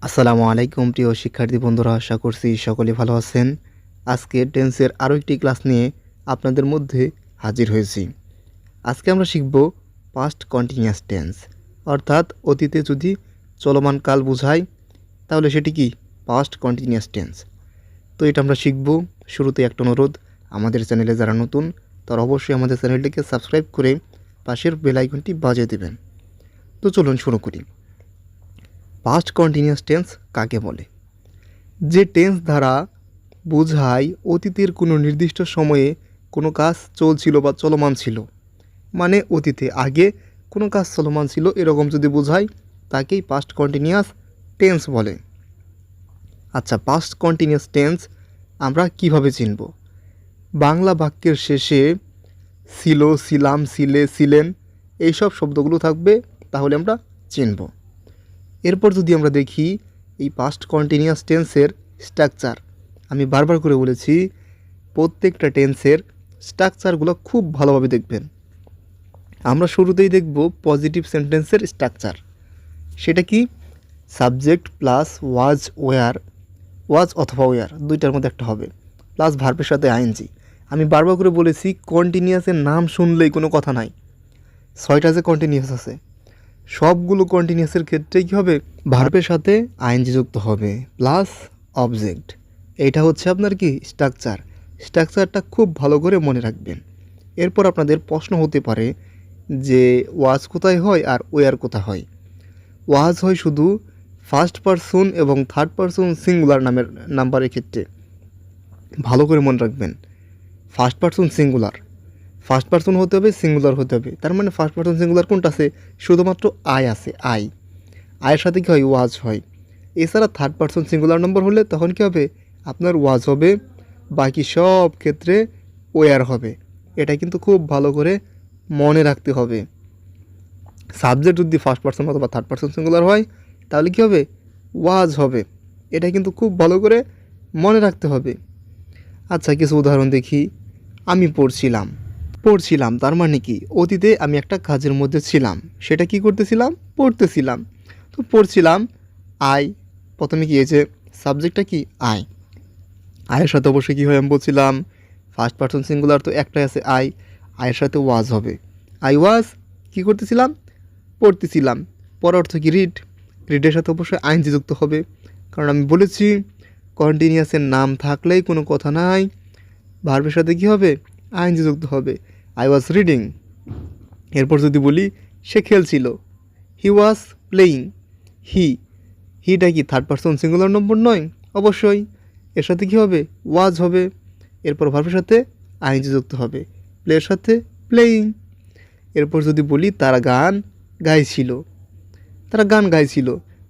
আসসালামু আলাইকুম প্রিয় শিক্ষার্থী বন্ধুরা, আশা করছি সকলে ভালো আছেন। আজকে টেন্সের আরও একটি ক্লাস নিয়ে আপনাদের মধ্যে হাজির হয়েছি। আজকে আমরা শিখব পাস্ট কন্টিনিউয়াস টেন্স, অর্থাৎ অতীতে যদি চলমান কাল বোঝায় তাহলে সেটি কি পাস্ট কন্টিনিউয়াস টেন্স। তো এটা আমরা শিখব। শুরুতে একটা অনুরোধ, আমাদের চ্যানেলে যারা নতুন তারা অবশ্যই আমাদের চ্যানেলটিকে সাবস্ক্রাইব করে পাশের বেল আইকনটি বাজিয়ে দেবেন। তো চলুন শুরু করি। পাস্ট কন্টিনিউয়াস টেন্স কাকে বলে? যে টেন্স দ্বারা বোঝায় অতীতের কোনো নির্দিষ্ট সময়ে কোনো কাজ চলছিল বা চলমান ছিল, মানে অতীতে আগে কোনো কাজ চলমান ছিল এরকম যদি বোঝায় তাকেই পাস্ট কন্টিনিউয়াস টেন্স বলে। আচ্ছা, পাস্ট কন্টিনিউয়াস টেন্স আমরা কিভাবে চিনব? বাংলা বাক্যের শেষে ছিল, ছিলাম, ছিলে, ছিলেন এইসব শব্দগুলো থাকবে, তাহলে আমরা চিনব। এরপর যদি আমরা দেখি এই পাস্ট কন্টিনিউয়াস টেন্সের স্ট্রাকচার, আমি বারবার করে বলেছি প্রত্যেকটা টেন্সের স্ট্রাকচারগুলো খুব ভালোভাবে দেখবেন। আমরা শুরুতেই দেখব পজিটিভ সেন্টেন্সের স্ট্রাকচার। সেটা কি? সাবজেক্ট প্লাস ওয়াজ ওয়ার, ওয়াজ অথবা ওয়ার দুইটার মধ্যে একটা হবে, প্লাস ভার্বের সাথে আইএনজি। আমি বারবার করে বলেছি কন্টিনিউয়াসের নাম শুনলেই কোনো কথা নাই। 6টা যে কন্টিনিউয়াস আছে সবগুলো কন্টিনিউয়াসের ক্ষেত্রে কী হবে? ভার্বের সাথে আইএনজি যুক্ত হবে প্লাস অবজেক্ট। এইটা হচ্ছে আপনার কি স্ট্রাকচার। স্ট্রাকচারটা খুব ভালো করে মনে রাখবেন। এরপর আপনাদের প্রশ্ন হতে পারে যে ওয়াজ কোথায় হয় আর ওয়ার কোথায় হয়। ওয়াজ হয় শুধু ফার্স্ট পারসন এবং থার্ড পারসন সিঙ্গুলার নাম্বারের ক্ষেত্রে। ভালো করে মনে রাখবেন, first person singular, first person হতে হবে, সিঙ্গুলার হতে হবে। তার মানে ফার্স্ট পারসন সিঙ্গুলার কোনটা আছে? শুধুমাত্র আই আছে, আয়ের সাথে কী হয়? ওয়াজ হয়। এছাড়া থার্ড পারসন সিঙ্গুলার নম্বর হলে তখন কী হবে? আপনার ওয়াজ হবে, বাকি সব ক্ষেত্রে ওয়ার হবে। এটা কিন্তু খুব ভালো করে মনে রাখতে হবে। সাবজেক্ট যদি ফার্স্ট পারসন অথবা থার্ড পারসন সিঙ্গুলার হয় তাহলে কী হবে? ওয়াজ হবে। এটা কিন্তু খুব ভালো করে মনে রাখতে হবে। আচ্ছা, কিছু উদাহরণ দেখি। আমি পড়ছিলাম তার মানে কি? অতীতে আমি একটা কাজের মধ্যে ছিলাম, সেটা কি করতেছিলাম? পড়তেছিলাম। তো পড়ছিলাম, আই প্রথমে কী হয়েছে? সাবজেক্টটা কি? আয়ের সাথে অবশ্যই কী হয় আমি বলছিলাম ফার্স্ট পারসন সিঙ্গুলার তো একটাই আছে আয়ের সাথে ওয়াজ হবে। আই ওয়াজ কী করতেছিলাম? পড়তেছিলাম। পড়ার অর্থ কি? রিডের সাথে অবশ্যই আইএনজি যুক্ত হবে, কারণ আমি বলেছি কন্টিনিউয়াসের নাম থাকলেই কোনো কথা নাই, ভার্বের সাথে কী হবে? আইএনজি যুক্ত হবে। I was reading. এরপর যদি বলি সে খেলছিল, হি ওয়াজ প্লেয়িং। হিটা কি থার্ড পারসন সিঙ্গুলার নম্বর নয়? অবশ্যই। এর সাথে কী হবে? ওয়াজ হবে। এরপর ভার্বের সাথে আইএনজি যুক্ত হবে, প্লেয়ের সাথে প্লেয়িং। এরপর যদি বলি তারা গান গাইছিল,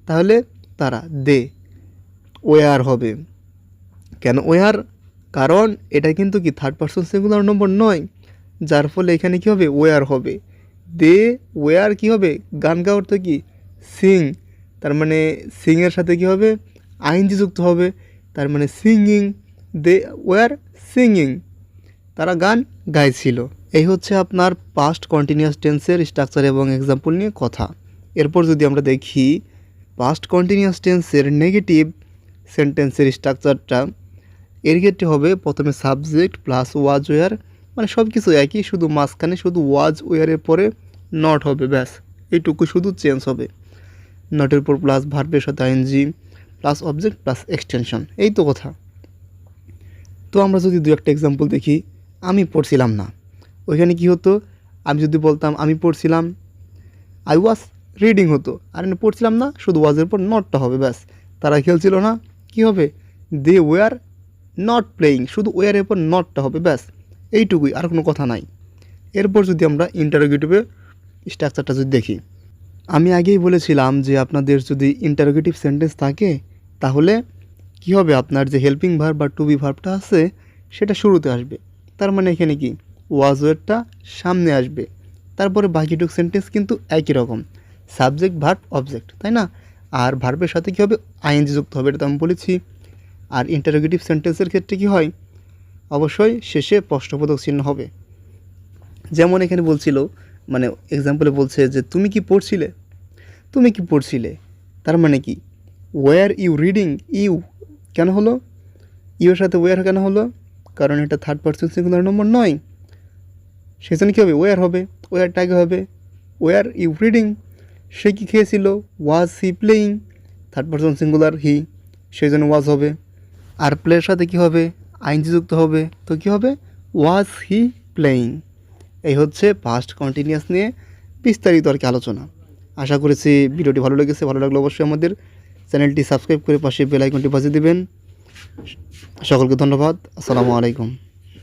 তাহলে তারা দে ওয়ার হবে। কেন ওয়ার? কারণ এটা কিন্তু কি থার্ড পারসন সিঙ্গুলার নম্বর নয়, যার ফলে এখানে কী হবে? ওয়ার হবে। দে ওয়ার কী হবে? গান গাওয়ার তো কি? সিং। তার মানে সিংয়ের সাথে কী হবে? আইএনজি যুক্ত হবে, তার মানে সিঙ্গিং। দে ওয়ার সিঙ্গিং, তারা গান গাইছিল। এই হচ্ছে আপনার পাস্ট কন্টিনিউয়াস টেন্সের স্ট্রাকচার এবং এক্সাম্পল নিয়ে কথা। এরপর যদি আমরা দেখি পাস্ট কন্টিনিউয়াস টেন্সের নেগেটিভ সেন্টেন্সের স্ট্রাকচারটা, এর ক্ষেত্রে হবে প্রথমে সাবজেক্ট প্লাস ওয়াজ ওয়ার, মানে সব কিছু একই, শুধু মাঝখানে শুধু ওয়াজ ওয়ারের পরে নট হবে, ব্যাস এইটুকু শুধু চেঞ্জ হবে। নটের পর প্লাস ভার্বের সাথে ING plus object plus extension, এই তো কথা। তো আমরা যদি দু একটা এক্সাম্পল দেখি, আমি পড়ছিলাম না, ওইখানে কি হতো? আমি যদি বলতাম আমি পড়ছিলাম, আই ওয়াজ রিডিং হতো। আর আমি পড়ছিলাম না, শুধু ওয়াজের পর নটটা হবে, ব্যাস। তারা খেলছিল না, কি হবে? দে ওয়ার নট প্লেয়িং, শুধু ওয়ারের পর নটটা হবে, ব্যাস এইটুকুই, আর কোনো কথা নাই। এরপর যদি আমরা ইন্টারোগেটিভে স্ট্রাকচারটা যদি দেখি, আমি আগেই বলেছিলাম যে আপনাদের যদি ইন্টারোগেটিভ সেন্টেন্স থাকে তাহলে কি হবে? আপনার যে হেল্পিং ভার্ব বা টু বি ভার্বটা আছে সেটা শুরুতে আসবে। তার মানে এখানে কি ওয়াজ ওয়ারটা সামনে আসবে, তারপরে বাকিটুক সেন্টেন্স কিন্তু একই রকম, সাবজেক্ট ভার্ব অবজেক্ট, তাই না? আর ভার্বের সাথে কী হবে? আইএনজি যুক্ত হবে, এটা তো আমি বলেছি। আর ইন্টারোগেটিভ সেন্টেন্সের ক্ষেত্রে কি হয়? অবশ্যই শেষে প্রশ্নবোধক চিহ্ন হবে। যেমন এখানে বলছিল, মানে এক্সাম্পলে বলছে যে তুমি কি পড়ছিলে, তার মানে কি ওয়ার ইউ রিডিং, ইউ কেন হলো, ইউর সাথে ওয়ার কেন হলো, কারণ এটা থার্ড পারসন সিঙ্গুলার নম্বর নয়, সেই জন্য কী হবে, ওয়ার হবে, ওয়ারটা আগে হবে। ওয়ার ইউ রিডিং, সে কী খেয়েছিল, was he playing, third person singular he, সেই জন্য ওয়াজ হবে। আর প্লের সাথে কী হবে, আইনজি যুক্ত হবে, তো কী হবে, ওয়াজ হি প্লেয়িং। এই হচ্ছে পাস্ট কন্টিনিউয়াস নিয়ে বিস্তারিত আর কি আলোচনা। আশা করেছি ভিডিওটি ভালো লেগেছে। ভালো লাগলে অবশ্যই আমাদের চ্যানেলটি সাবস্ক্রাইব করে পাশে বেল আইকনটি বাজিয়ে দেবেন। সকলকে ধন্যবাদ। আসসালামু আলাইকুম।